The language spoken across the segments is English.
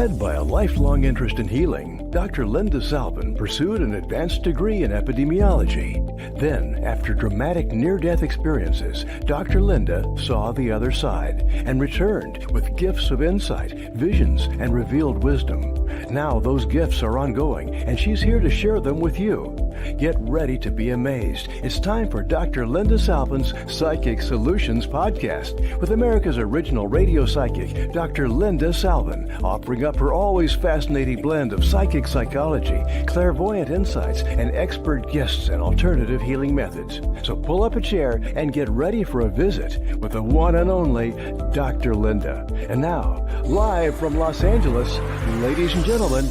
Led by a lifelong interest in healing, Dr. Linda Salvin pursued an advanced degree in epidemiology. Then, after dramatic near-death experiences, Dr. Linda saw the other side and returned with gifts of insight, visions, and revealed wisdom. Now those gifts are ongoing, and she's here to share them with you. Get ready to be amazed. It's time for Dr. Linda Salvin's Psychic Solutions podcast with America's original radio psychic, Dr. Linda Salvin, offering up her always fascinating blend of psychic psychology, clairvoyant insights, and expert guests and alternative healing methods. So pull up a chair and get ready for a visit with the one and only Dr. Linda. And now, live from Los Angeles, ladies and gentlemen,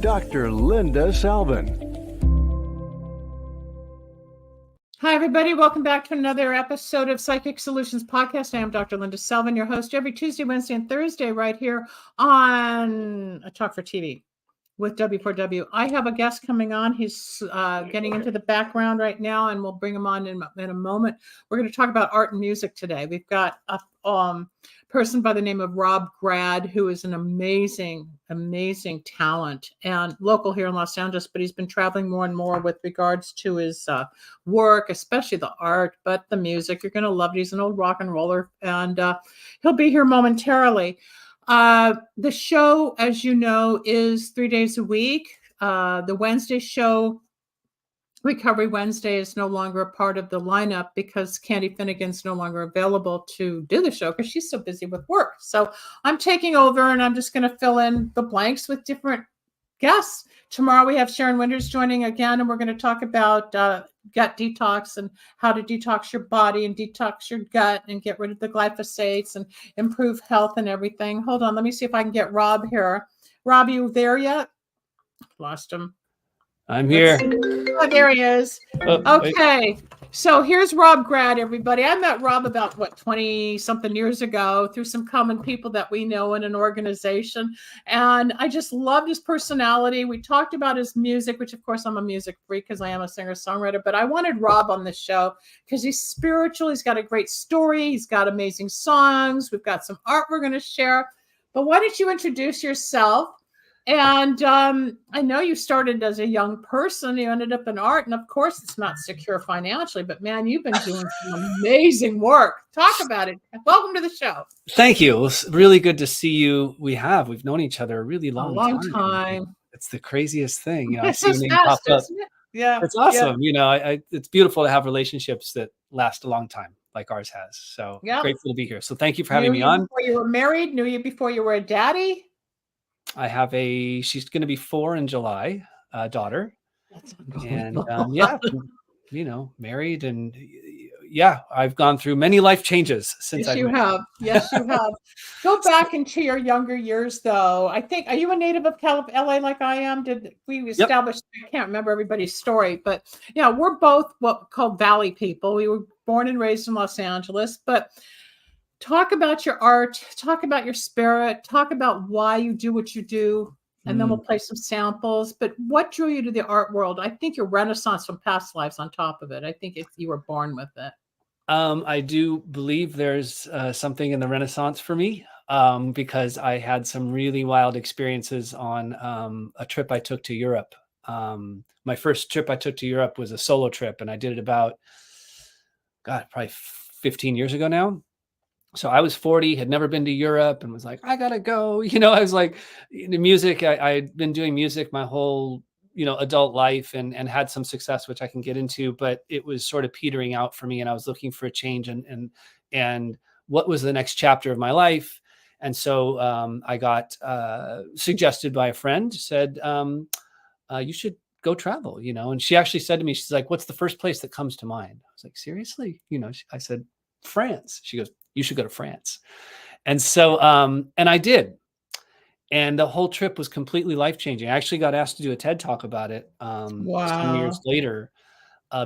Dr. Linda Salvin. Hi, everybody. Welcome back to another episode of Psychic Solutions Podcast. I am Dr. Linda Salvin, your host every Tuesday, Wednesday, and Thursday right here on Talk for TV with W4W. I have a guest coming on. He's getting into the background right now, and we'll bring him on in a moment. We're going to talk about art and music today. We've got a person by the name of Grad, who is an amazing talent and local here in Los Angeles, but he's been traveling more and more with regards to his work, especially the art, but the music. You're going to love it. He's an old rock and roller, and he'll be here momentarily. The show, as you know, is 3 days a week. The Wednesday show, Recovery Wednesday, is no longer a part of the lineup because Candy Finnegan's no longer available to do the show because she's so busy with work. So I'm taking over, and I'm just going to fill in the blanks with different guests. Tomorrow we have Sharon Winters joining again, and we're going to talk about gut detox and how to detox your body and detox your gut and get rid of the glyphosates and improve health and everything. Hold on. Let me see if I can get Rob here. Rob, you there yet? Lost him. I'm here. Oh, there he is. Okay. So here's Grad, everybody. I met Rob about 20-something years ago through some common people that we know in an organization. And I just loved his personality. We talked about his music, which of course I'm a music freak because I am a singer-songwriter, but I wanted Rob on the show because he's spiritual. He's got a great story. He's got amazing songs. We've got some art we're going to share. But why don't you introduce yourself? And I know you started as a young person. You ended up in art. And of course, it's not secure financially. But, man, you've been doing some amazing work. Talk about it. Welcome to the show. Thank you. It was really good to see you. We've known each other a really long time. It's the craziest thing. You know, It's just fast, isn't it? Yeah. It's awesome. Yeah. You know, it's beautiful to have relationships that last a long time like ours has. So grateful to be here. So thank you for having me on. Before you were married? Knew you before you were a daddy? I have she's going to be 4 in July, daughter. And married. And I've gone through many life changes since Yes, you have. Go back into your younger years, though. I think, are you a native of LA like I am? Did we establish, I can't remember everybody's story, but we're both what called Valley people. We were born and raised in Los Angeles, but talk about your art, talk about your spirit, talk about why you do what you do, and then we'll play some samples. But what drew you to the art world? I think your renaissance from past lives on top of it. I think you were born with it. I do believe there's something in the Renaissance for me because I had some really wild experiences on a trip I took to Europe. My first trip I took to Europe was a solo trip, and I did it about, probably 15 years ago now. So I was 40, had never been to Europe, and was like, I gotta go. I was like, the music, I'd been doing music my whole, adult life and had some success, which I can get into, but it was sort of petering out for me. And I was looking for a change and what was the next chapter of my life. And so I got suggested by a friend, said, you should go travel, and she actually said to me, she's like, what's the first place that comes to mind? I was like, seriously? I said, France. She goes, you should go to France. And so, and I did. And the whole trip was completely life-changing. I actually got asked to do a TED Talk about it some years later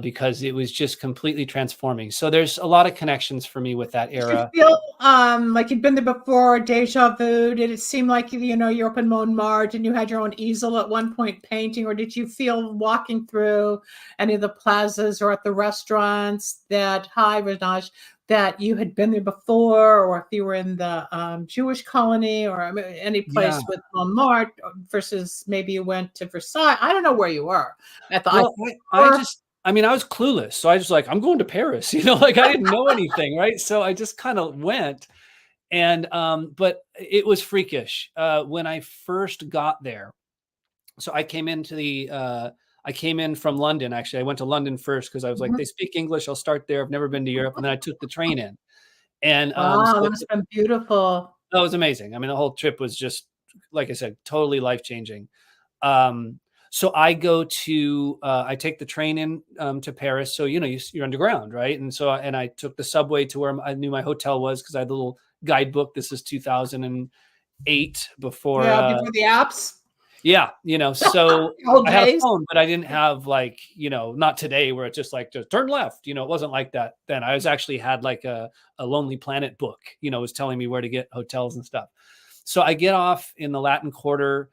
because it was just completely transforming. So there's a lot of connections for me with that era. Did you feel like you'd been there before, deja vu? Did it seem like, you're up in Montmartre and you had your own easel at one point painting? Or did you feel walking through any of the plazas or at the restaurants that, hi, Raj, that you had been there before, or if you were in the Jewish colony, or any Yeah. place with Montmartre versus maybe you went to Versailles. I don't know where you were at the Well, I mean, I was clueless. So I was like, I'm going to Paris, like I didn't know anything. Right. So I just kind of went. And, but it was freakish, when I first got there. So I came I came in from London. Actually, I went to London first because I was like, Mhm. they speak English. I'll start there. I've never been to Europe. And then I took the train in. And Wow, that so must have been beautiful. that was amazing. I mean, the whole trip was just, like I said, totally life changing. Um, so I take the train in to Paris. So, you're underground, right? And so, and I took the subway to where I knew my hotel was because I had the little guidebook. This is 2008 before, Yeah, before the apps, yeah, so old I had a days. phone, but I didn't have like, not today where it's just like, just turn left, it wasn't like that then. I was actually had like a Lonely Planet book, was telling me where to get hotels and stuff. So I get off in the Latin Quarter,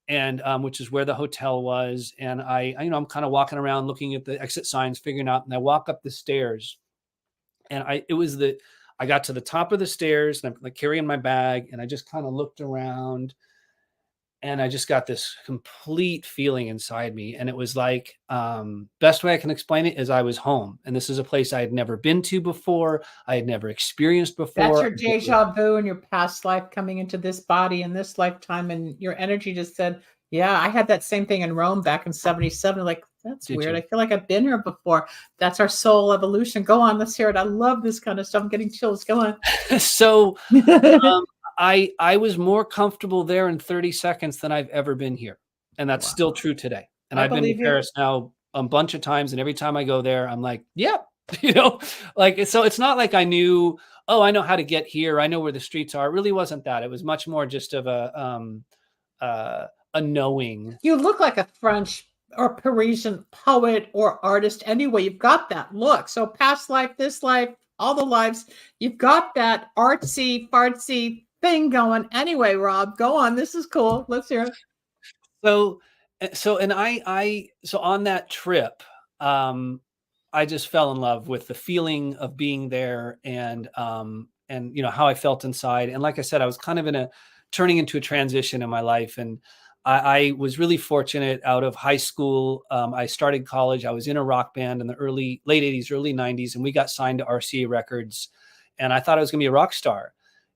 and which is where the hotel was. And I'm kind of walking around looking at the exit signs, figuring out, and I walk up the stairs, and I got to the top of the stairs, and I'm like carrying my bag, and I just kind of looked around, and I just got this complete feeling inside me. And it was like, best way I can explain it is I was home. And this is a place I had never been to before. I had never experienced That's before. your deja vu in your past life coming into this body in this lifetime, and your energy just said, yeah, I had that same thing in Rome back in 77. Like, that's Did weird. you? I feel like I've been here before. That's our soul evolution. Go on, let's hear it. I love this kind of stuff. I'm getting chills. Go on. So um, I was more comfortable there in 30 seconds than I've ever been here. And that's Wow. still true today. And I I've been to believe you. Paris now a bunch of times. And every time I go there, I'm like, yep, like, so it's not like I knew, oh, I know how to get here. I know where the streets are. It really wasn't that. It was much more just of a knowing. You look like a French or Parisian poet or artist anyway. You've got that look. So past life, this life, all the lives, you've got that artsy, fartsy thing going. Anyway, Rob, go on. This is cool. Let's hear it. So on that trip, I just fell in love with the feeling of being there, and how I felt inside. And like I said, I was kind of turning into a transition in my life. And I was really fortunate. Out of high school, I started college. I was in a rock band in the late 80s, early 90s, and we got signed to RCA Records. And I thought I was going to be a rock star.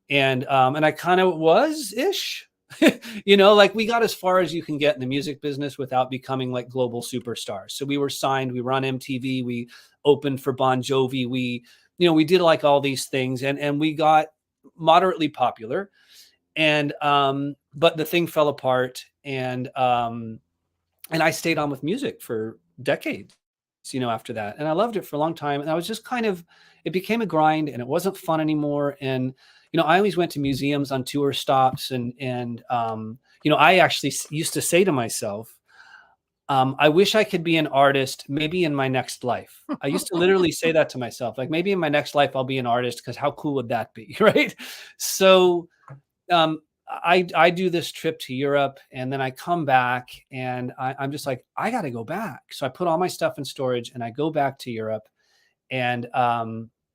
And I kind of was ish. Like we got as far as you can get in the music business without becoming like global superstars. So we were signed, we were on MTV, we opened for Bon Jovi, we did like all these things, and we got moderately popular. And but the thing fell apart, and I stayed on with music for decades, after that. And I loved it for a long time. And I was just it became a grind, and it wasn't fun anymore. And I always went to museums on tour stops, and I actually used to say to myself, I wish I could be an artist, maybe in my next life. I used to literally say that to myself, like maybe in my next life I'll be an artist, because how cool would that be, right? So I do this trip to Europe, and then I come back, and I'm just like, I got to go back. So I put all my stuff in storage, and I go back to Europe. And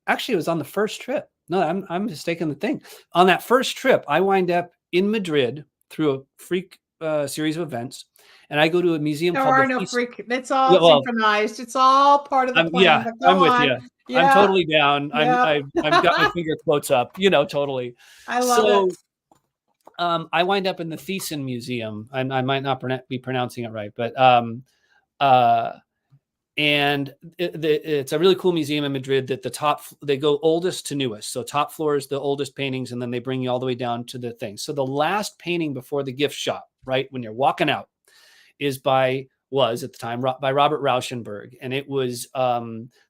actually, it was on the first trip. No, I'm mistaken the thing. On that first trip, I wind up in Madrid through a freak series of events, and I go to a museum There called are the no Feast. freak. It's all Well, synchronized. It's all part of the plan. But I'm go with on. you. I'm Yeah. totally down. Yeah. I've got my finger quotes up. Totally. I love So it. I wind up in the Thyssen Museum. I might not be pronouncing it right, but and it's a really cool museum in Madrid that they go oldest to newest. So top floor is the oldest paintings, and then they bring you all the way down to the thing. So the last painting before the gift shop, right when you're walking out, was at the time by Robert Rauschenberg. And it was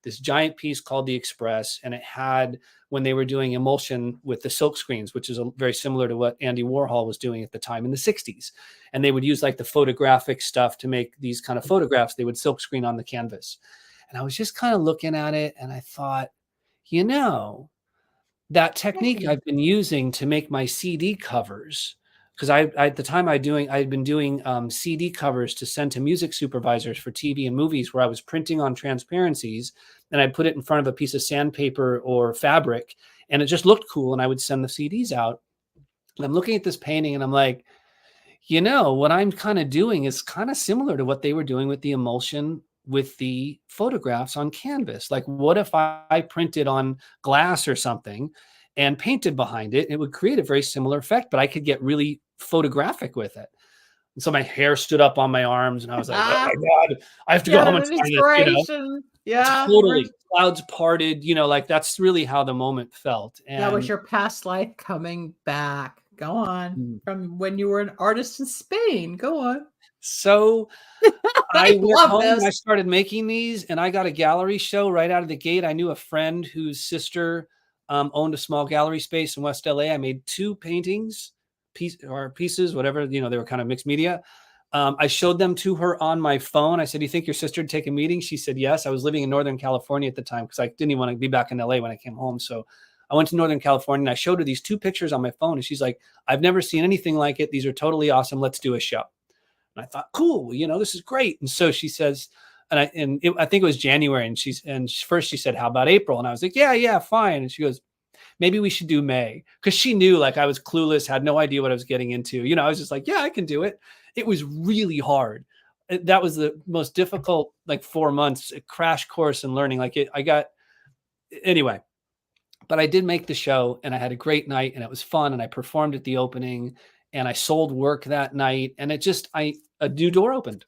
this giant piece called The Express. And it had, when they were doing emulsion with the silk screens, which is very similar to what Andy Warhol was doing at the time in the 60s. And they would use like the photographic stuff to make these kind of photographs. They would silk screen on the canvas. And I was just kind of looking at it, and I thought, that technique I've been using to make my CD covers because I at the time I had been doing CD covers to send to music supervisors for TV and movies, where I was printing on transparencies and I put it in front of a piece of sandpaper or fabric, and it just looked cool, and I would send the CDs out. And I'm looking at this painting and I'm like, what I'm kind of doing is kind of similar to what they were doing with the emulsion with the photographs on canvas. Like, what if I printed on glass or something and painted behind it? It would create a very similar effect, but I could get really photographic with it. And so my hair stood up on my arms and I was like, oh my God, I have to go home and sign this, Yeah. Totally. Clouds parted, like that's really how the moment felt. And that was your past life coming back. Go on. From when you were an artist in Spain. Go on. So I went home and I started making these, and I got a gallery show right out of the gate. I knew a friend whose sister owned a small gallery space in West LA. I made 2 paintings, pieces, whatever, they were kind of mixed media. I showed them to her on my phone. I said, "Do you think your sister would take a meeting?" She said, yes. I was living in Northern California at the time because I didn't even want to be back in LA when I came home. So I went to Northern California and I showed her these 2 pictures on my phone. And she's like, "I've never seen anything like it. These are totally awesome. Let's do a show." And I thought, cool, this is great. And so she says, I think it was January. And first she said, "How about April?" And I was like, yeah, fine. And she goes, "Maybe we should do May." Because she knew, like, I was clueless, had no idea what I was getting into. I was just like, yeah, I can do it. It was really hard. That was the most difficult, 4 months, a crash course in learning. Anyway, but I did make the show and I had a great night and it was fun. And I performed at the opening and I sold work that night. And a new door opened.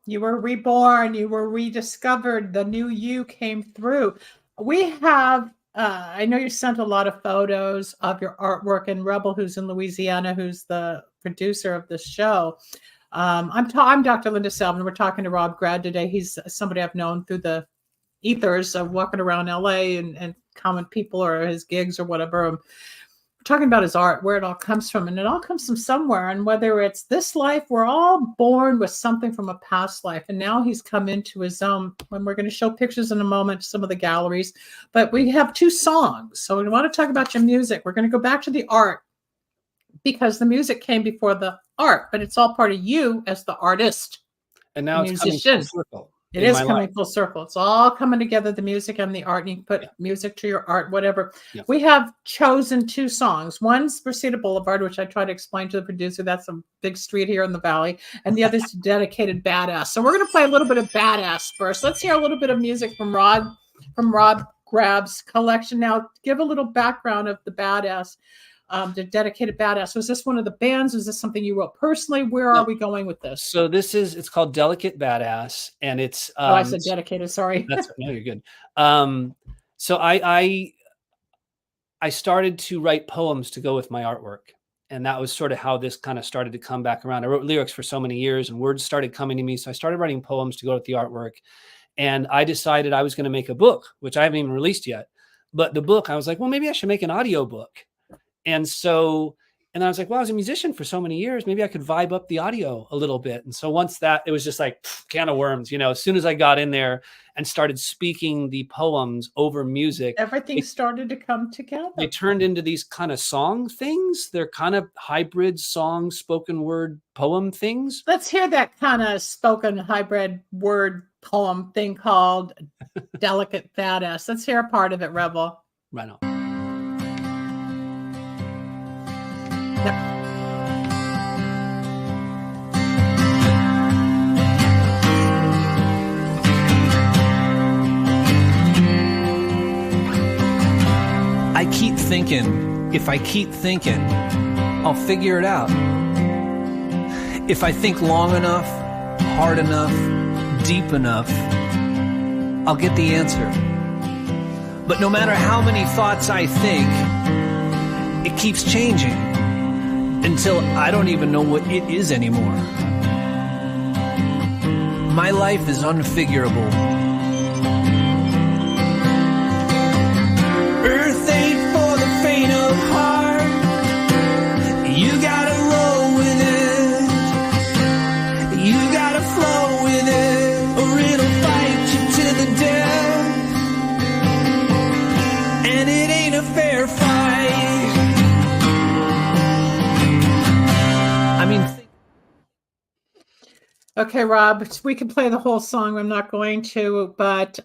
You were reborn. You were rediscovered. The new you came through. We have, I know you sent a lot of photos of your artwork, and Rebel, who's in Louisiana, who's the producer of the show. I'm Dr. Linda Selvin. We're talking to Rob Grad today. He's somebody I've known through the ethers of walking around LA and common people or his gigs or whatever. We're talking about his art, where it all comes from, and it all comes from somewhere. And whether it's this life, we're all born with something from a past life. And now he's come into his own, when we're going to show pictures in a moment, some of the galleries, but we have 2 songs. So we want to talk about your music. We're going to go back to the art because the music came before the art, but it's all part of you as the artist. And now it's coming full circle. It is coming full circle. It's all coming together, the music and the art, and you can put music to your art, whatever. Yeah. We have chosen 2 songs. One's Reseda Boulevard, which I try to explain to the producer. That's a big street here in the Valley. And the other's Dedicated Badass. So we're going to play a little bit of Badass first. Let's hear a little bit of music from Rob Grad's collection. Now, give a little background of the Badass. The Dedicated Badass. Was this one of the bands? Was this something you wrote personally? Where are we going with this? So it's called Delicate Badass, and it's I said dedicated, sorry. No, you're good. So I started to write poems to go with my artwork, and that was sort of how this kind of started to come back around. I wrote lyrics for so many years and words started coming to me, so I started writing poems to go with the artwork, and I decided I was going to make a book, which I haven't even released yet. But the book, I was like, well, maybe I should make an audio book. And I was like, well, I was a musician for so many years. Maybe I could vibe up the audio a little bit. And so once it was just like can of worms, as soon as I got in there and started speaking the poems over music, everything started to come together. They turned into these kind of song things. They're kind of hybrid song, spoken word poem things. Let's hear that kind of spoken hybrid word poem thing called Delicate Badass. Let's hear a part of it, Rebel. Right on. I keep thinking, if I keep thinking, I'll figure it out. If I think long enough, hard enough, deep enough, I'll get the answer. But no matter how many thoughts I think, it keeps changing until I don't even know what it is anymore. My life is unfigurable. Earth ain't for the faint of heart. You gotta roll with it. You gotta flow with it, or it'll fight you to the death. And it ain't a fair fight. Okay, Rob, we can play the whole song. I'm not going to, but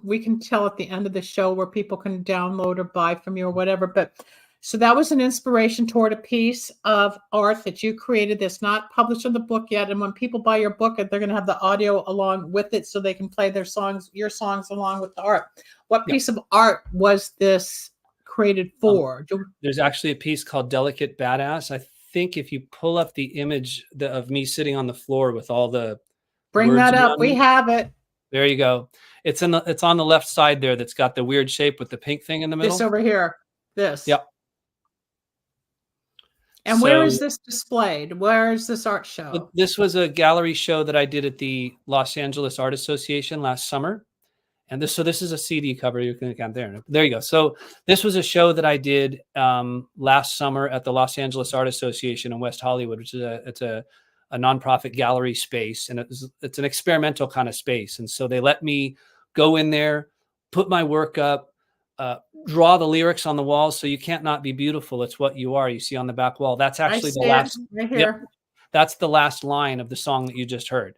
we can tell at the end of the show where people can download or buy from you or whatever. But so that was an inspiration toward a piece of art that you created that's not published in the book yet. And when people buy your book, they're going to have the audio along with it so they can play their songs, your songs along with the art. What piece of art was this created for? There's actually a piece called Delicate Badass. I think if you pull up the image of me sitting on the floor with all the Bring words that up. around We me, have it. there you go. It's on the left side there. That's got the weird shape with the pink thing in the middle. This over here. This. Yep. And where is this displayed? Where is this art show? This was a gallery show that I did at the Los Angeles Art Association last summer. And this is a CD cover. You can count there. There you go. So this was a show that I did last summer at the Los Angeles Art Association in West Hollywood, which is a nonprofit gallery space, and it's an experimental kind of space. And so they let me go in there, put my work up, draw the lyrics on the walls. So you can't not be beautiful. It's what you are. You see on the back wall. That's actually the last. Right here. Yep, that's the last line of the song that you just heard.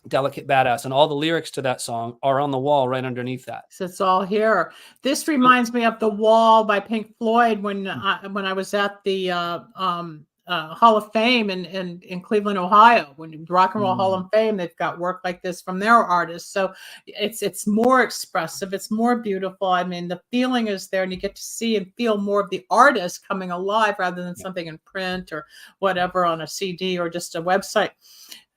Delicate Badass, and all the lyrics to that song are on the wall right underneath that. So it's all here. This reminds me of The Wall by Pink Floyd when I was at the Hall of Fame in Cleveland, Ohio. When Rock and Roll Hall of Fame, they've got work like this from their artists. So it's more expressive. It's more beautiful. I mean, the feeling is there, and you get to see and feel more of the artist coming alive rather than something in print or whatever on a CD or just a website.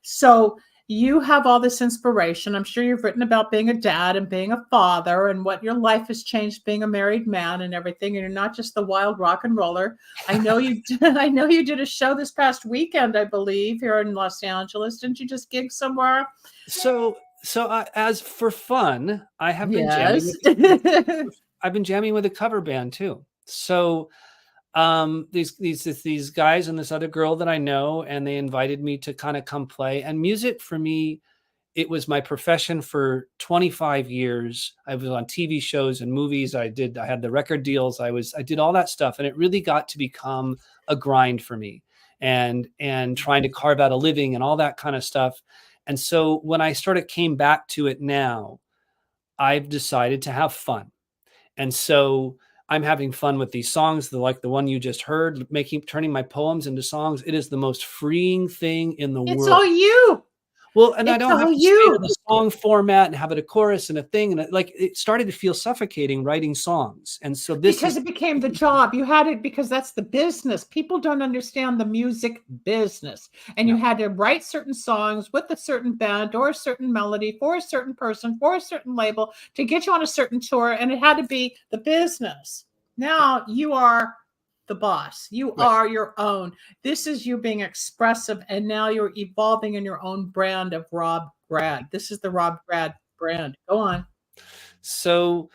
So you have all this inspiration. I'm sure you've written about being a dad and being a father and what your life has changed being a married man and everything. And you're not just the wild rock and roller. I know you did. I know you did a show this past weekend, I believe, here in Los Angeles. Didn't you just gig somewhere? So as for fun, I have been jamming. I've been jamming with a cover band too. So these guys and this other girl that I know, and they invited me to kind of come play. And music for me, it was my profession for 25 years. I was on TV shows and movies. I had the record deals. I did all that stuff, and it really got to become a grind for me, and trying to carve out a living and all that kind of stuff. And so when I came back to it now, I've decided to have fun. And so I'm having fun with these songs, like the one you just heard, turning my poems into songs. It is the most freeing thing in the world. It's all you. Well, and I don't have to stay in the song format and have it a chorus and a thing. And it started to feel suffocating writing songs. And so because it became the job. You had it because that's the business. People don't understand the music business. And you had to write certain songs with a certain band or a certain melody for a certain person, for a certain label to get you on a certain tour. And it had to be the business. Now you are the boss. You are your own. This is you being expressive, and now you're evolving in your own brand of Rob Grad. This is the Rob Grad brand. Go on. So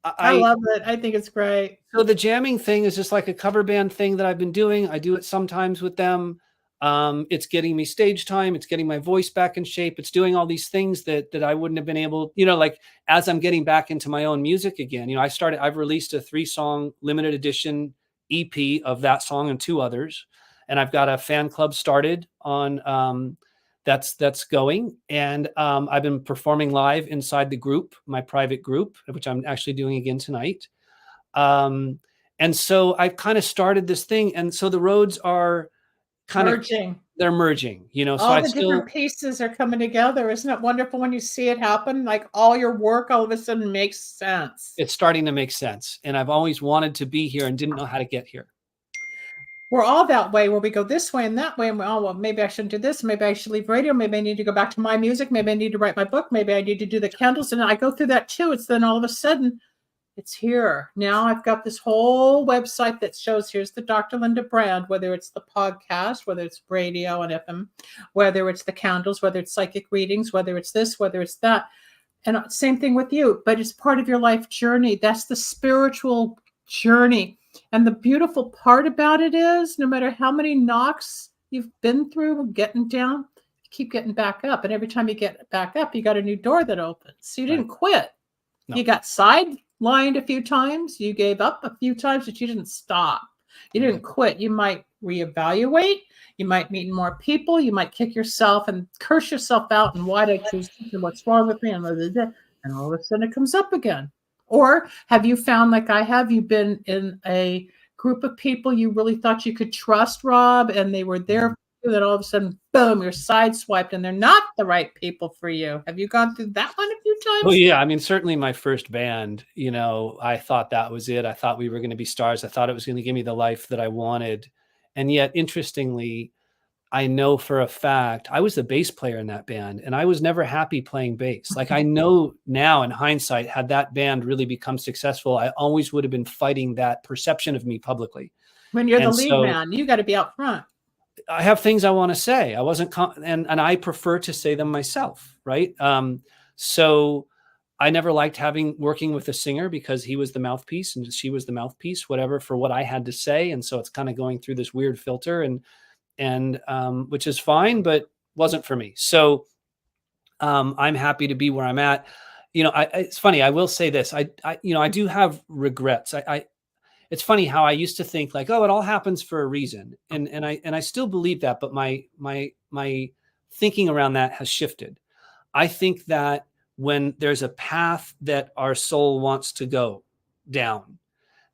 I love it. I think it's great. So the jamming thing is just like a cover band thing that I've been doing. I do it sometimes with them. It's getting me stage time. It's getting my voice back in shape. It's doing all these things that I wouldn't have been able, like as I'm getting back into my own music again, I've released a 3-song limited edition EP of that song and 2 others. And I've got a fan club started on, that's going. And I've been performing live inside the group, my private group, which I'm actually doing again tonight. And so I've kind of started this thing. And so the roads are kind of they're merging, so all the different pieces are coming together. Isn't it wonderful when you see it happen? Like all your work all of a sudden makes sense. It's starting to make sense. And I've always wanted to be here and didn't know how to get here. We're all that way where we go this way and that way. And well, maybe I shouldn't do this. Maybe I should leave radio. Maybe I need to go back to my music. Maybe I need to write my book. Maybe I need to do the candles. And I go through that too. It's then all of a sudden it's here. Now I've got this whole website that shows here's the Dr. Linda brand, whether it's the podcast, whether it's radio and FM, whether it's the candles, whether it's psychic readings, whether it's this, whether it's that. And same thing with you, but it's part of your life journey. That's the spiritual journey. And the beautiful part about it is no matter how many knocks you've been through getting down, you keep getting back up. And every time you get back up, you got a new door that opens. So you didn't quit. No. You got sidelined a few times. You gave up a few times, but you didn't stop. You didn't quit. You might reevaluate. You might meet more people. You might kick yourself and curse yourself out. And why did I choose this? And what's wrong with me? And all of a sudden it comes up again. Or have you found, like I have, you've been in a group of people you really thought you could trust, Rob, and they were there for you, then all of a sudden, boom, you're sideswiped and they're not the right people for you. Have you gone through that one a few times? Well, yeah. I mean, certainly my first band, you know, I thought that was it. I thought we were going to be stars. I thought it was going to give me the life that I wanted. And yet, interestingly, I know for a fact I was the bass player in that band, and I was never happy playing bass. Like, I know now in hindsight, had that band really become successful, I always would have been fighting that perception of me publicly. When you're the lead man, you got to be out front. I have things I want to say. I wasn't, and I prefer to say them myself. Right. So I never liked working with a singer because he was the mouthpiece and she was the mouthpiece, whatever, for what I had to say. And so it's kind of going through this weird filter and which is fine, but wasn't for me. So I'm happy to be where I'm at. You know, it's funny. I will say this. I do have regrets. It's funny how I used to think like, oh, it all happens for a reason. And I still believe that, but my thinking around that has shifted. I think that when there's a path that our soul wants to go down,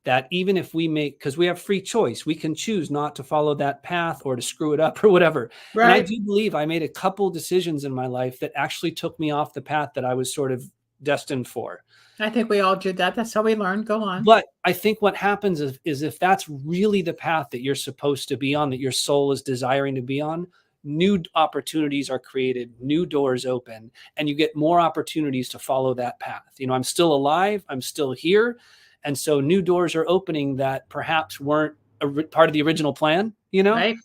that even if because we have free choice, we can choose not to follow that path or to screw it up or whatever. Right. And I do believe I made a couple decisions in my life that actually took me off the path that I was sort of destined for. I think we all did that. That's how we learn. Go on. But I think what happens is if that's really the path that you're supposed to be on, that your soul is desiring to be on, new opportunities are created, new doors open, and you get more opportunities to follow that path. You know, I'm still alive. I'm still here. And so new doors are opening that perhaps weren't part of the original plan, you know? Right.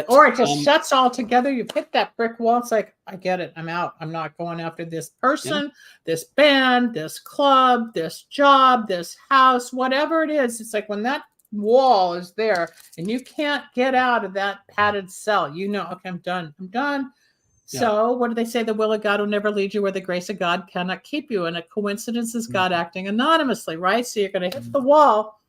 Or it just shuts all together. You've hit that brick wall. It's like, I get it. I'm out. I'm not going after this person, this band, this club, this job, this house, whatever it is. It's like when that wall is there and you can't get out of that padded cell, you know, okay, I'm done. So what do they say? The will of God will never lead you where the grace of God cannot keep you. And a coincidence is God acting anonymously, right? So you're going to hit the wall.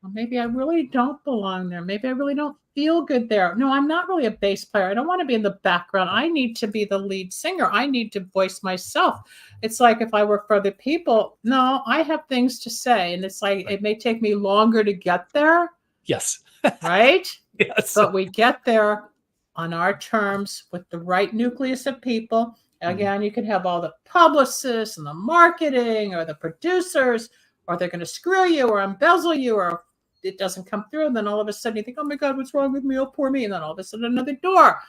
Well, maybe I really don't belong there. Maybe I really don't feel good there. No, I'm not really a bass player. I don't want to be in the background. I need to be the lead singer. I need to voice myself. It's like if I work for other people, no, I have things to say. And it's like, it may take me longer to get there. Yes. Right? Yes. But we get there on our terms with the right nucleus of people. Again, you can have all the publicists and the marketing or the producers, or they're going to screw you or embezzle you, or it doesn't come through. And then all of a sudden you think, oh my God, what's wrong with me? Oh, poor me. And then all of a sudden another door,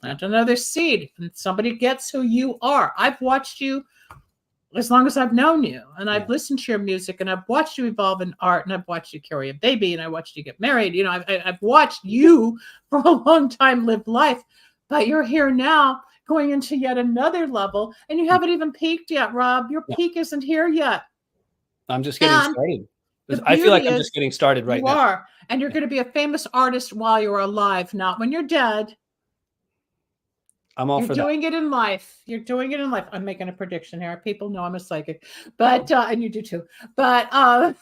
plant another seed, and somebody gets who you are. I've watched you as long as I've known you, and I've listened to your music, and I've watched you evolve in art, and I've watched you carry a baby, and I watched you get married. You know, I've watched you for a long time live life, but you're here now going into yet another level, and you haven't even peaked yet, Rob. Your peak isn't here yet. I'm just getting started. I feel like I'm just getting started right now. You are, and you're going to be a famous artist while you're alive, not when you're dead. I'm all for that. You're doing it in life. You're doing it in life. I'm making a prediction here. People know I'm a psychic, but and you do too. But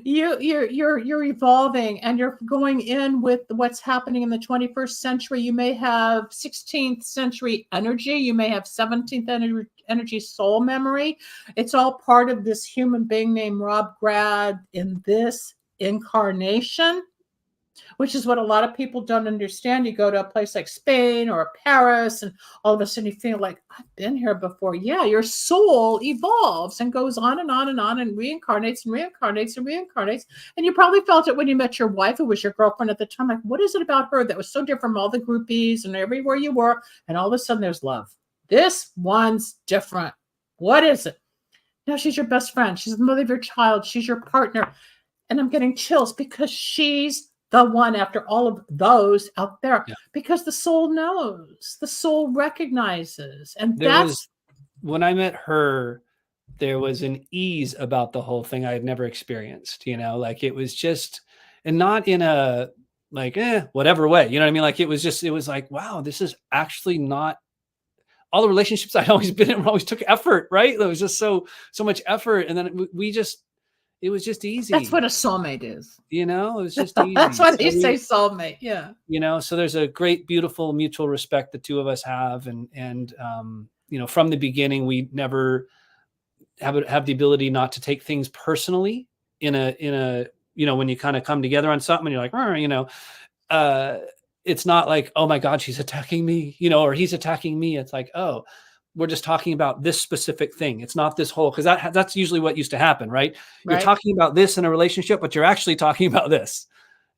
you're evolving, and you're going in with what's happening in the 21st century. You may have 16th century energy. You may have 17th energy soul memory. It's all part of this human being named Rob Grad in this incarnation, which is what a lot of people don't understand. You go to a place like Spain or Paris, and all of a sudden you feel like, I've been here before. Yeah, your soul evolves and goes on and on and on and reincarnates and reincarnates and reincarnates. And you probably felt it when you met your wife, who was your girlfriend at the time. Like, what is it about her that was so different from all the groupies and everywhere you were? And all of a sudden there's love. This one's different. What is it? Now she's your best friend. She's the mother of your child. She's your partner. And I'm getting chills because she's the one after all of those out there, because the soul knows, the soul recognizes. And when I met her, there was an ease about the whole thing I had never experienced, you know, like it was just, and not in a like, whatever way, you know what I mean? Like it was like, wow, this is actually not all the relationships I'd always been in always took effort, right? There was just so much effort. And then we just, It was just easy. That's what a soulmate is. It was just easy. That's why they say soulmate. Yeah. So there's a great, beautiful mutual respect the two of us have. And from the beginning, we never have the ability not to take things personally in a when you kind of come together on something and you're like, it's not like, oh my God, she's attacking me, or he's attacking me. It's like, oh, we're just talking about this specific thing. It's not this whole, because that's usually what used to happen, right? You're talking about this in a relationship, but you're actually talking about this.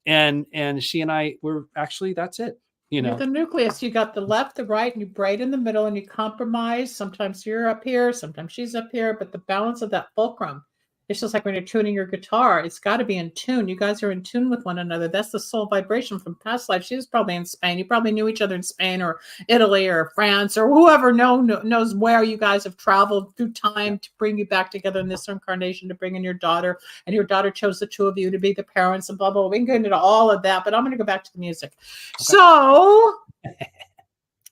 And she and I were actually, that's it. You're the nucleus. You got the left, the right, and you braid in the middle and you compromise. Sometimes you're up here, sometimes she's up here, but the balance of that fulcrum, it's just like when you're tuning your guitar, it's got to be in tune. You guys are in tune with one another. That's the soul vibration from past life. She was probably in Spain. You probably knew each other in Spain or Italy or France or whoever knows where you guys have traveled through time to bring you back together in this incarnation, to bring in your daughter. And your daughter chose the two of you to be the parents and blah, blah, blah. We can get into all of that, but I'm going to go back to the music. Okay. So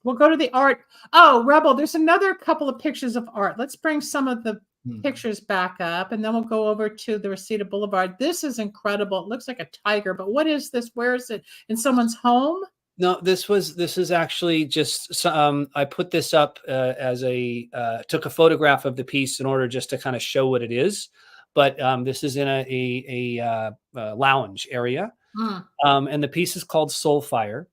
we'll go to the art. Oh, Rebel, there's another couple of pictures of art. Let's bring some of the pictures back up, and then we'll go over to the Reseda Boulevard. This is incredible. It looks like a tiger, but what is this? Where is it? In someone's home? No, this is actually just I put this up as took a photograph of the piece in order just to kind of show what it is. But this is in a lounge area, and the piece is called Soul Fire.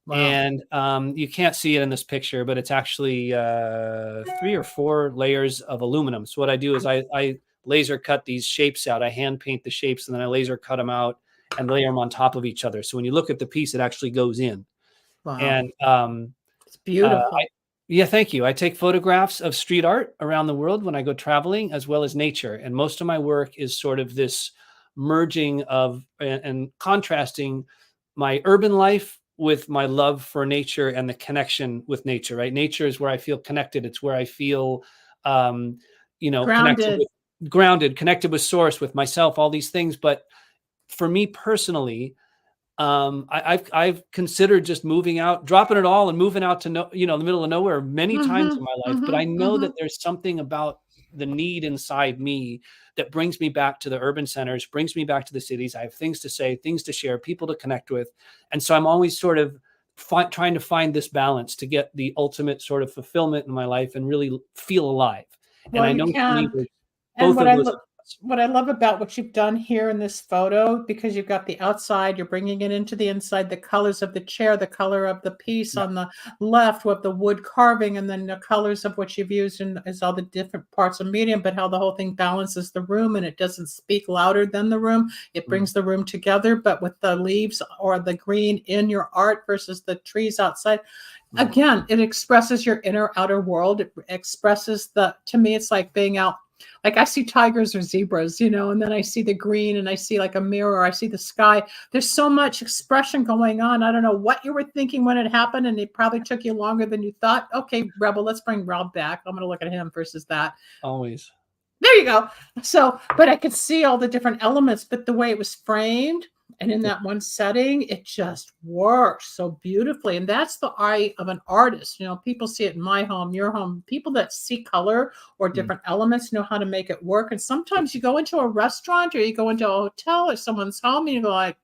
Wow. And you can't see it in this picture, but it's actually 3 or 4 layers of aluminum. So what I do is I laser cut these shapes out. I hand paint the shapes and then I laser cut them out and layer them on top of each other. So when you look at the piece, it actually goes in. Wow. And it's beautiful. Thank you. I take photographs of street art around the world when I go traveling, as well as nature. And most of my work is sort of this merging of and contrasting my urban life with my love for nature and the connection with nature, right? Nature is where I feel connected. It's where I feel, grounded, connected with source, with myself, all these things. But for me personally, I've considered just moving out, dropping it all and moving out to the middle of nowhere many times in my life. But I know that there's something about the need inside me that brings me back to the urban centers, brings me back to the cities. I have things to say, things to share, people to connect with. And so I'm always sort of trying to find this balance to get the ultimate sort of fulfillment in my life and really feel alive. Well, and I know both of those. What I love about what you've done here in this photo, because you've got the outside, you're bringing it into the inside, the colors of the chair, the color of the piece on the left with the wood carving, and then the colors of what you've used is all the different parts of medium, but how the whole thing balances the room and it doesn't speak louder than the room. It brings the room together, but with the leaves or the green in your art versus the trees outside. Again, it expresses your inner outer world. It expresses to me, it's like being out. Like I see tigers or zebras, and then I see the green and I see like a mirror, I see the sky. There's so much expression going on. I don't know what you were thinking when it happened, and it probably took you longer than you thought. Okay, Rebel, let's bring Rob back. I'm going to look at him versus that. Always. There you go. So, but I could see all the different elements, but the way it was framed and in that one setting, it just works so beautifully. And that's the eye of an artist. People see it in my home, your home. People that see color or different elements know how to make it work. And sometimes you go into a restaurant or you go into a hotel or someone's home and you go like,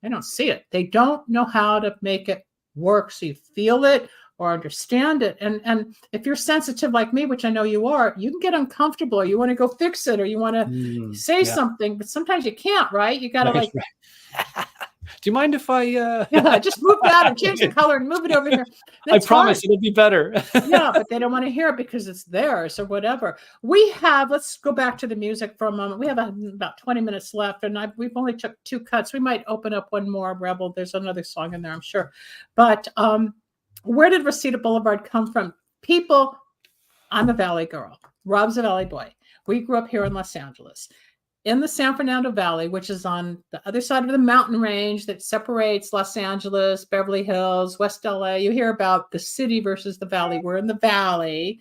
I don't see it. They don't know how to make it work. So you feel it or understand it. And if you're sensitive like me, which I know you are, you can get uncomfortable or you want to go fix it or you want to say something, but sometimes you can't, right? You got to do you mind if I just move that and change the color and move it over here? That's I promise it'll be better. Yeah, but they don't want to hear it because it's theirs or whatever. Let's go back to the music for a moment. We have about 20 minutes left and we've only took 2 cuts. We might open up one more, Rebel. There's another song in there, I'm sure. But where did Reseda Boulevard come from? People, I'm a Valley girl. Rob's a Valley boy. We grew up here in Los Angeles. In the San Fernando Valley, which is on the other side of the mountain range that separates Los Angeles, Beverly Hills, West LA. You hear about the city versus the valley. We're in the valley.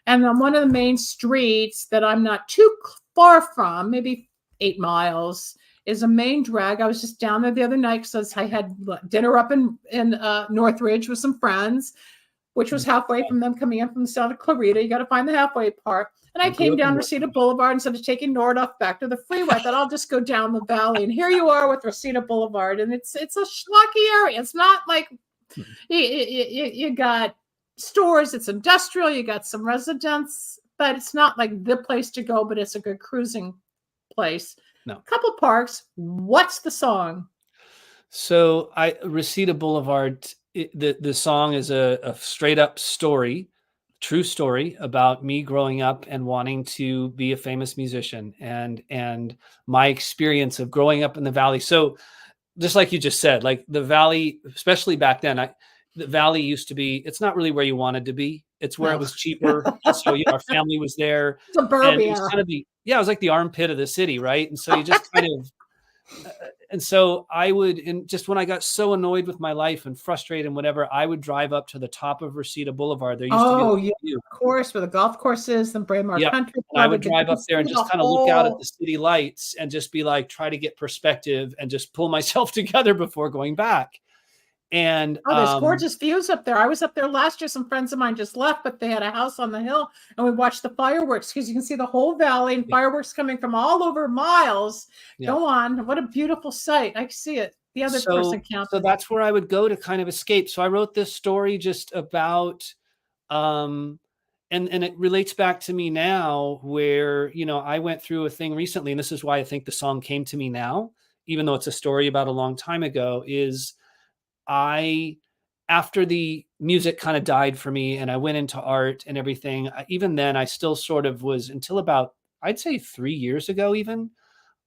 And on one of the main streets that I'm not too far from, maybe 8 miles, is a main drag. I was just down there the other night because I had dinner up in Northridge with some friends. which was halfway from them coming in from Santa Clarita. You got to find the halfway part. And I came down Reseda Boulevard instead of taking Nordoff back to the freeway. I thought I'll just go down the valley. And here you are with Reseda Boulevard. And it's a schlocky area. It's not like you got stores. It's industrial. You got some residents. But it's not like the place to go, but it's a good cruising place. No. A couple parks. What's the song? So Reseda Boulevard, the song is a straight up story, true story about me growing up and wanting to be a famous musician and my experience of growing up in the Valley. So just like you just said, like the Valley, especially back then, the Valley used to be, it's not really where you wanted to be. It's where it was cheaper. So, our family was there. Suburbia. It was kind of it was like the armpit of the city. Right. And so you just kind of, and so I would, and just when I got so annoyed with my life and frustrated and whatever, I would drive up to the top of Reseda Boulevard. There used to be of course, where the golf course is, the Braemar Country. And I would drive up there and just kind of look out at the city lights and just be like, try to get perspective and just pull myself together before going back. And there's gorgeous views up there. I was up there last year. Some friends of mine just left, but they had a house on the hill, and we watched the fireworks because you can see the whole valley and fireworks coming from all over miles. Yeah. Go on. What a beautiful sight. I see it. The other person counts. So that's where I would go to kind of escape. So I wrote this story just about, and it relates back to me now where, I went through a thing recently, and this is why I think the song came to me now, even though it's a story about a long time ago, is after the music kind of died for me and I went into art and everything, even then I still sort of was until about, I'd say 3 years ago, even,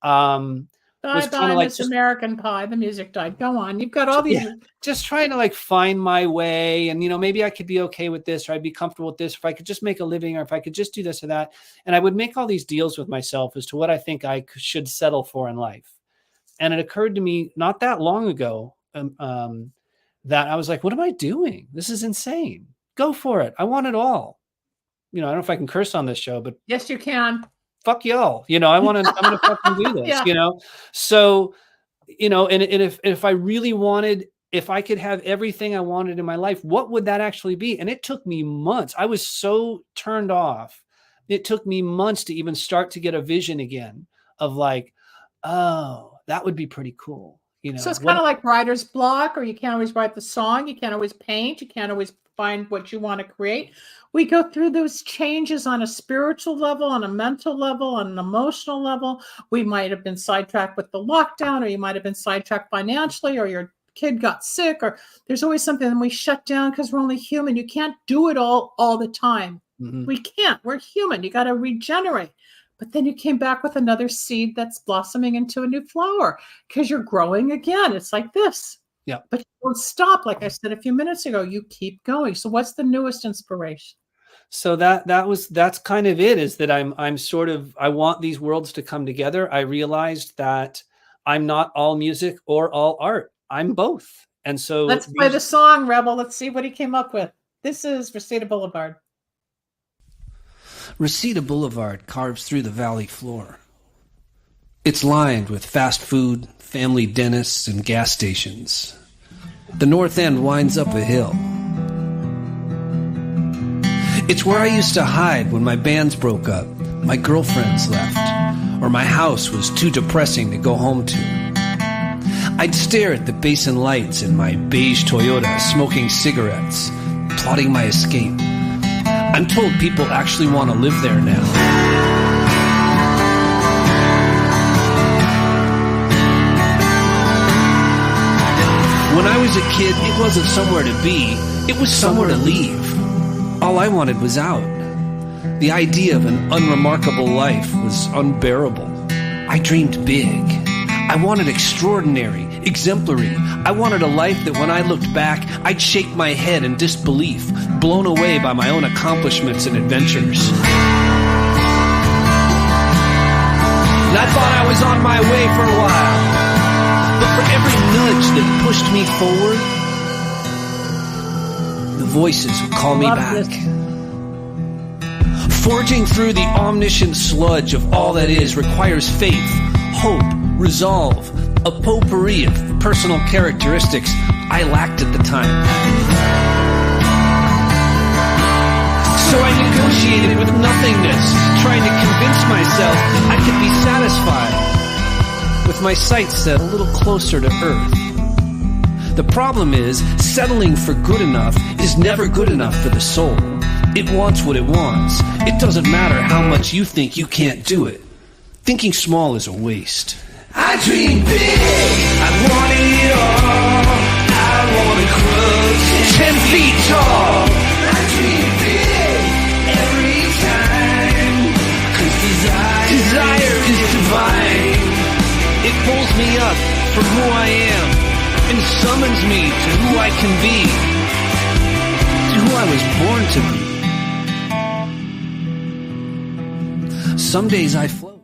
was kind of like this American Pie, the music died. Go on. You've got all these, just trying to like find my way and, maybe I could be okay with this, or I'd be comfortable with this, if I could just make a living, or if I could just do this or that. And I would make all these deals with myself as to what I think I should settle for in life. And it occurred to me not that long ago, that I was like, what am I doing? This is insane. Go for it. I want it all. I don't know if I can curse on this show, but yes, you can. Fuck y'all. I'm going to fucking do this, So, and if I really wanted, if I could have everything I wanted in my life, what would that actually be? And it took me months. I was so turned off. It took me months to even start to get a vision again of like, oh, that would be pretty cool. So it's kind of like writer's block, or you can't always write the song. You can't always paint. You can't always find what you want to create. We go through those changes on a spiritual level, on a mental level, on an emotional level. We might have been sidetracked with the lockdown, or you might have been sidetracked financially, or your kid got sick, or there's always something, and we shut down because we're only human. You can't do it all the time. Mm-hmm. We can't. We're human. You got to regenerate. But then you came back with another seed that's blossoming into a new flower because you're growing again. It's like this. Yeah. But you don't stop. Like I said a few minutes ago, you keep going. So what's the newest inspiration? So that's kind of it, is that I'm sort of, I want these worlds to come together. I realized that I'm not all music or all art. I'm both. And so let's play the song, Rebel. Let's see what he came up with. This is Reseda Boulevard. Reseda Boulevard carves through the valley floor. It's lined with fast food, family dentists, and gas stations. The north end winds up a hill. It's where I used to hide when my bands broke up, my girlfriends left, or my house was too depressing to go home to. I'd stare at the basin lights in my beige Toyota, smoking cigarettes, plotting my escape. I'm told people actually want to live there now. When I was a kid, it wasn't somewhere to be, it was somewhere to leave. All I wanted was out. The idea of an unremarkable life was unbearable. I dreamed big. I wanted extraordinary, exemplary. I wanted a life that when I looked back, I'd shake my head in disbelief, blown away by my own accomplishments and adventures. And I thought I was on my way for a while. But for every nudge that pushed me forward, the voices would call me back. Forging through the omniscient sludge of all that is requires faith, hope, resolve, a potpourri of personal characteristics I lacked at the time. So I negotiated with nothingness, trying to convince myself I could be satisfied with my sights set a little closer to Earth. The problem is, settling for good enough is never good enough for the soul. It wants what it wants. It doesn't matter how much you think you can't do it. Thinking small is a waste. I dream big. I want it all. I want to grow 10 feet tall. I dream big every time. 'Cause desire is divine. It pulls me up from who I am and summons me to who I can be, to who I was born to be. Some days I float.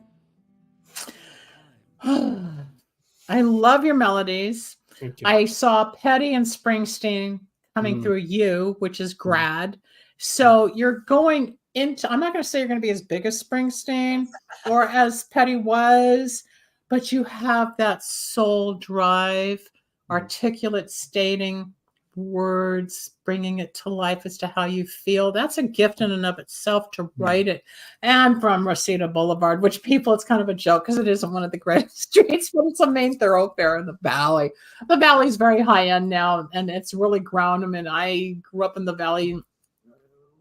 I love your melodies. Thank you. I saw Petty and Springsteen coming through you, which is Grad. So you're going into, I'm not going to say you're going to be as big as Springsteen or as Petty was, but you have that soul drive, articulate stating words, bringing it to life as to how you feel. That's a gift in and of itself to write it. And from Reseda Boulevard, which people, it's kind of a joke because it isn't one of the greatest streets, but it's a main thoroughfare in the Valley. The Valley is very high end now, and it's really grown. I mean, I grew up in the Valley.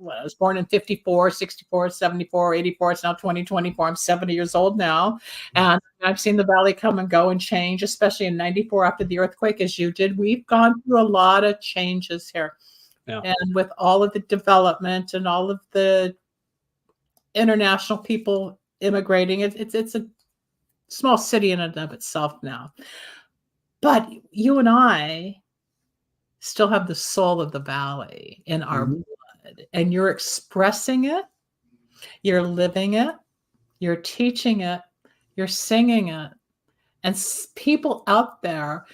I was born in 54, 64, 74, 84. It's now 2024. I'm 70 years old now. And I've seen the Valley come and go and change, especially in 94 after the earthquake, as you did. We've gone through a lot of changes here. Yeah. And with all of the development and all of the international people immigrating, it's a small city in and of itself now. But you and I still have the soul of the Valley in our blood. And you're expressing it, you're living it, you're teaching it, you're singing it. And people out there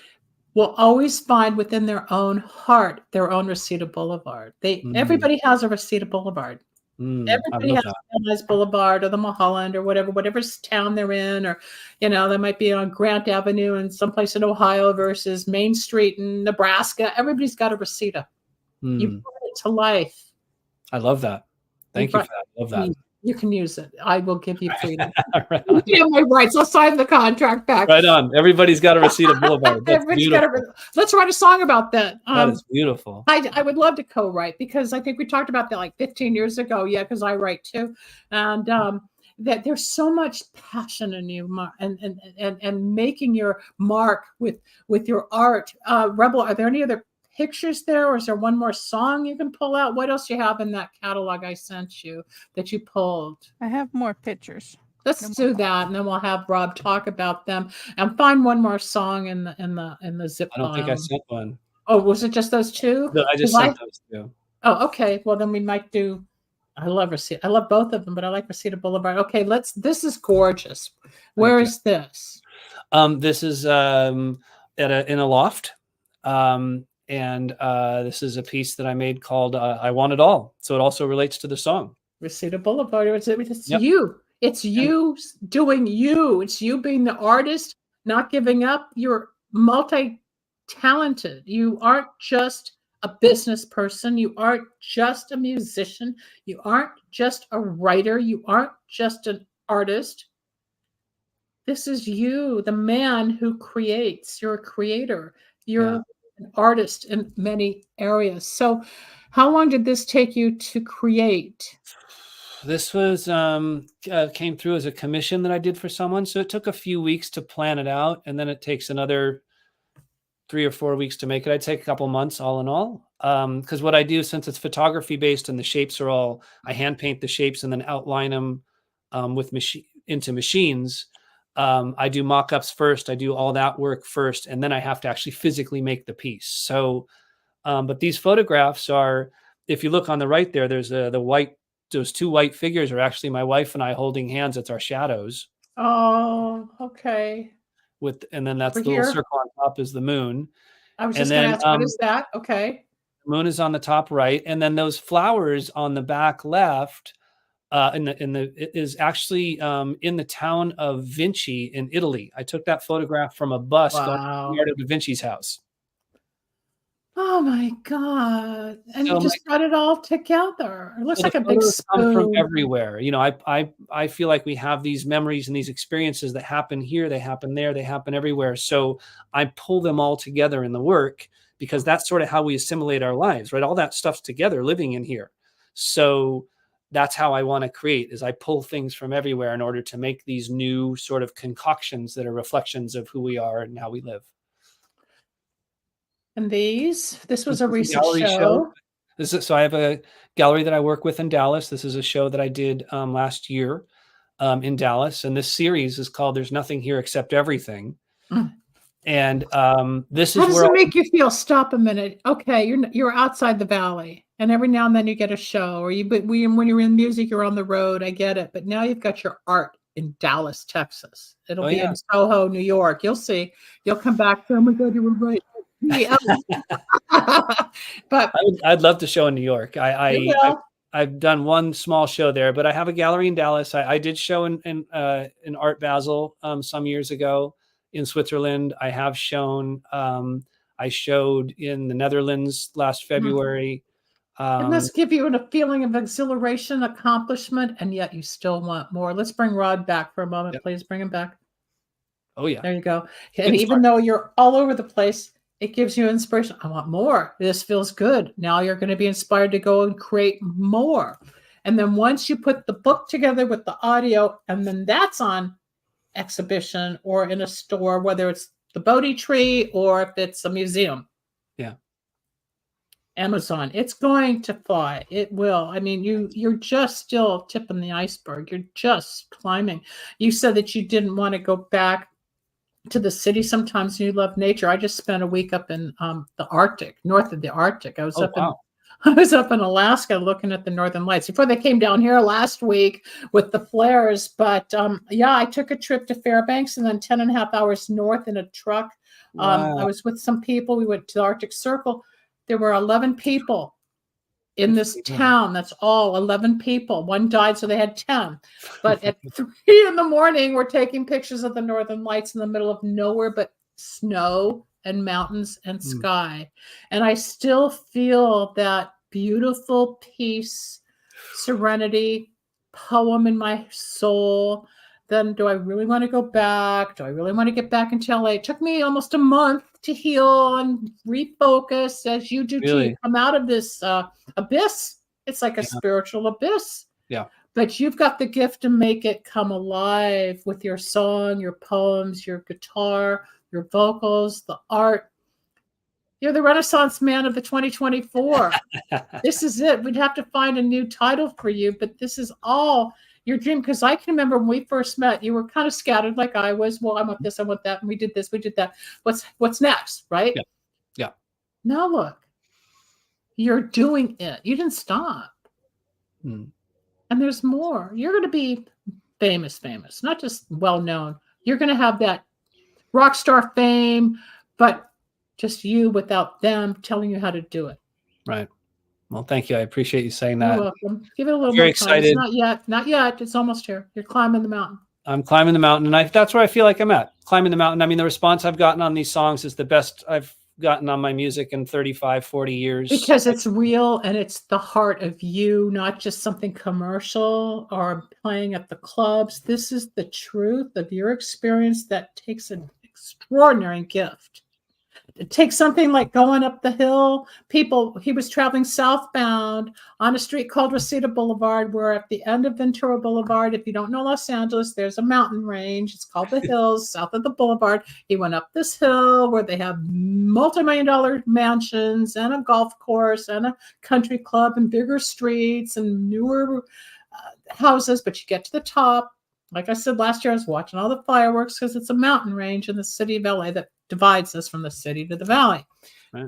will always find within their own heart their own Reseda Boulevard. Everybody has a Reseda Boulevard. Everybody has Sunrise Boulevard or the Mulholland or whatever town they're in, or they might be on Grant Avenue in someplace in Ohio versus Main Street in Nebraska. Everybody's got a Reseda. You brought it to life. I love that. Thank you for that. I love that. You can use it. I will give you freedom. Right on. You have my rights. I'll sign the contract back. Right on. Everybody's got a Reseda Boulevard. That's beautiful. Let's write a song about that. That is beautiful. I would love to co-write, because I think we talked about that like 15 years ago. Yeah, because I write too. And that there's so much passion in you, and making your mark with your art. Rebel, are there any other pictures there, or is there one more song you can pull out? What else do you have in that catalog I sent you that you pulled? I have more pictures. Let's do that, and then we'll have Rob talk about them and find one more song in the zip I don't think I sent one. Oh, was it just those two? No, I just sent those two. Oh, okay. Well, then we might do. I love Reseda. I love both of them, but I like Reseda Boulevard. Okay, this is gorgeous. Where is this? This is in a loft. And this is a piece that I made called I Want It All. So it also relates to the song. Reseda Boulevard. It's you. It's you doing you. It's you being the artist, not giving up. You're multi-talented. You aren't just a business person. You aren't just a musician. You aren't just a writer. You aren't just an artist. This is you, the man who creates. You're a creator. You're an artist in many areas. So how long did this take you to create? This was came through as a commission that I did for someone. So it took a few weeks to plan it out, and then it takes another 3 or 4 weeks to make it. I'd say a couple months all in all. Because what I do, since it's photography based and the shapes are all, I hand paint the shapes and then outline them into machines. I do mock-ups first. I do all that work first, and then I have to actually physically make the piece. So, but these photographs are, if you look on the right there, there's those two white figures are actually my wife and I holding hands. It's our shadows. Oh, okay. And then that's Over the little here? circle on top is the moon. I was just going to ask, what is that? Okay. The moon is on the top right, and then those flowers on the back left. It is actually in the town of Vinci in Italy. I took that photograph from a bus going to Leonardo da Vinci's house. Oh my God. And you So just brought it all together. It looks so the like a big photos come from spoon. everywhere. You know, I feel like we have these memories and these experiences that happen here, they happen there, they happen everywhere. So I pull them all together in the work because that's sort of how we assimilate our lives, right? All that stuff's together living in here. So that's how I want to create is I pull things from everywhere in order to make these new sort of concoctions that are reflections of who we are and how we live. And this was This a is a recent gallery show. show. So I have a gallery that I work with in Dallas. This is a show that I did last year in Dallas, and this series is called "There's Nothing Here Except Everything." Mm. And this How is does where it make you feel? Stop a minute. Okay, you're outside the valley, and every now and then you get a show, or when you're in music, you're on the road. I get it, but now you've got your art in Dallas, Texas. It'll oh be yeah, in Soho, New York. You'll see. You'll come back to. Oh my God, you were right. Yeah. But I'd love to show in New York. you will. I've done one small show there, but I have a gallery in Dallas. I did show in Art Basel some years ago in Switzerland. I have shown. I showed in the Netherlands last February. It must give you a feeling of exhilaration, accomplishment, and yet you still want more. Let's bring Rod back for a moment, Yep. please. Bring him back. Oh yeah, There you go. And Getting even though you're all over the place, it gives you inspiration. I want more. This feels good. Now you're going to be inspired to go and create more. And then once you put the book together with the audio, and then that's on exhibition or in a store, whether it's the Bodhi tree or if it's a museum. Yeah. Amazon, it's going to fly. It will. I mean, you're just still tipping the iceberg. You're just climbing. You said that you didn't want to go back to the city sometimes. You love nature. I just spent a week up in the Arctic, north of the Arctic. I was I was up in Alaska looking at the northern lights before they came down here last week with the flares. But yeah, I took a trip to Fairbanks and then 10.5 hours north in a truck. Wow. I was with some people. We went to the Arctic Circle. There were 11 people in this town. That's all 11 people. One died, so they had 10. But at 3 a.m, we're taking pictures of the northern lights in the middle of nowhere but snow and mountains and sky. And I still feel that beautiful peace, serenity, poem in my soul. Then do I really want to go back? Do I really want to get back into LA? It took me almost a month to heal and refocus, as you do too. You come out of this abyss. It's like a spiritual abyss. Yeah. But you've got the gift to make it come alive with your song, your poems, your guitar, your vocals, the art. You're the Renaissance man of the 2024. This is it. We'd have to find a new title for you, but this is all your dream. Because I can remember when we first met, you were kind of scattered like I was. Well, I want this, I want that, and we did this, we did that. What's next, right? Yeah. Yeah. Now look, you're doing it. You didn't stop. And there's more. You're going to be famous, not just well known. You're going to have that rock star fame, but just you without them telling you how to do it. Right. Well, thank you. I appreciate you saying that. You're welcome. Give it a little Very more time. excited. It's not yet. Not yet. It's almost here. You're climbing the mountain. I'm climbing the mountain, and that's where I feel like I'm at. Climbing the mountain. I mean, the response I've gotten on these songs is the best I've gotten on my music in 35, 40 years. Because it's real and it's the heart of you, not just something commercial or playing at the clubs. This is the truth of your experience that takes an extraordinary gift. It takes something like going up the hill. He was traveling southbound on a street called Reseda Boulevard, where at the end of Ventura Boulevard, if you don't know Los Angeles, there's a mountain range. It's called the Hills, south of the boulevard. He went up this hill where they have multi-million-dollar mansions and a golf course and a country club and bigger streets and newer houses. But you get to the top. Like I said, last year I was watching all the fireworks because it's a mountain range in the city of LA that divides us from the city to the valley. Right.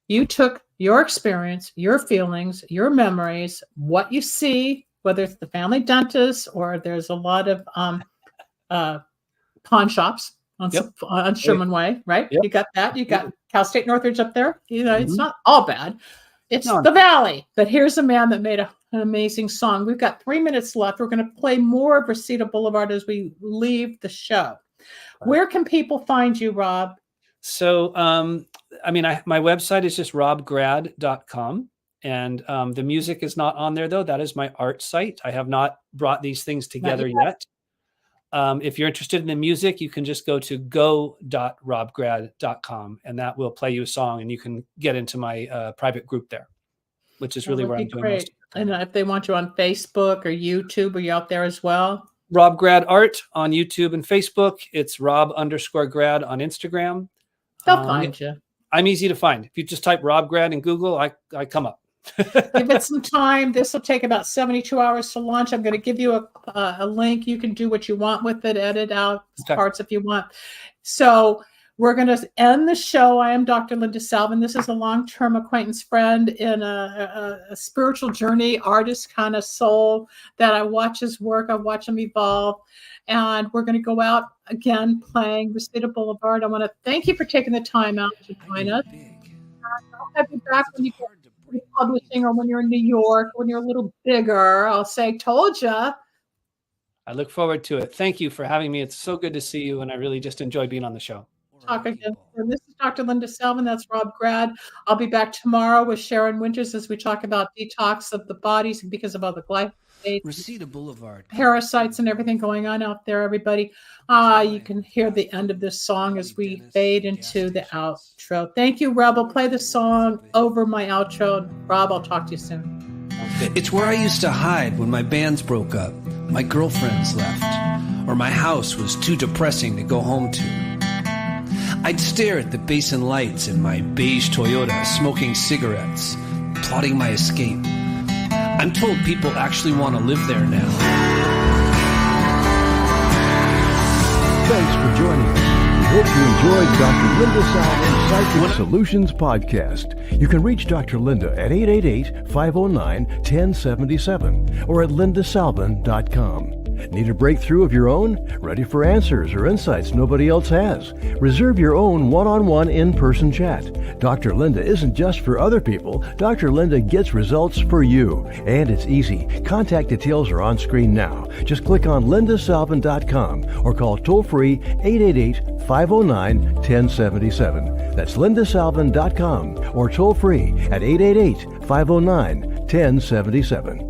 You took your experience, your feelings, your memories, what you see, whether it's the family dentist or there's a lot of pawn shops on Sherman Way, right? Yep. You got that. You got Cal State Northridge up there. You know, it's not all bad. It's the valley. But here's a man that made an amazing song. We've got 3 minutes left. We're going to play more of Reseda Boulevard as we leave the show. Where can people find you, Rob? So, my website is just robgrad.com. And the music is not on there, though. That is my art site. I have not brought these things together yet. If you're interested in the music, you can just go to go.robgrad.com, and that will play you a song, and you can get into my private group there, which is really where I'm doing most of it. And if they want you on Facebook or YouTube, are you out there as well? Rob Grad Art on YouTube and Facebook. It's Rob_Grad on Instagram. They'll find you. I'm easy to find. If you just type Rob Grad in Google, I come up. Give it some time. This will take about 72 hours to launch. I'm going to give you a link. You can do what you want with it, edit out parts if you want. So we're going to end the show. I am Dr. Linda Salvin. This is a long-term acquaintance friend in a spiritual journey, artist kind of soul that I watch his work. I watch him evolve. And we're going to go out again playing Reseda Boulevard. I want to thank you for taking the time out to join us. I'll have you back when you get publishing, or when you're in New York, when you're a little bigger. I'll say, told ya. I look forward to it. Thank you for having me. It's so good to see you, and I really just enjoy being on the show. Talk again. And this is Dr. Linda Salvin. That's Rob Grad. I'll be back tomorrow with Sharon Winters as we talk about detox of the bodies because of all the glyphosate, Reseda Boulevard, parasites, and everything going on out there, everybody. You can hear the end of this song as we fade into the outro. Thank you, Rob. I'll play the song over my outro. Rob, I'll talk to you soon. It's where I used to hide when my bands broke up, my girlfriends left, or my house was too depressing to go home to. I'd stare at the basin lights in my beige Toyota, smoking cigarettes, plotting my escape. I'm told people actually want to live there now. Thanks for joining us. We hope you enjoyed Dr. Linda Salvin's Psychic Solutions podcast. You can reach Dr. Linda at 888-509-1077 or at lindasalvin.com. Need a breakthrough of your own? Ready for answers or insights nobody else has? Reserve your own one-on-one in-person chat. Dr. Linda isn't just for other people. Dr. Linda gets results for you. And it's easy. Contact details are on screen now. Just click on lindasalvin.com or call toll-free 888-509-1077. That's lindasalvin.com or toll-free at 888-509-1077.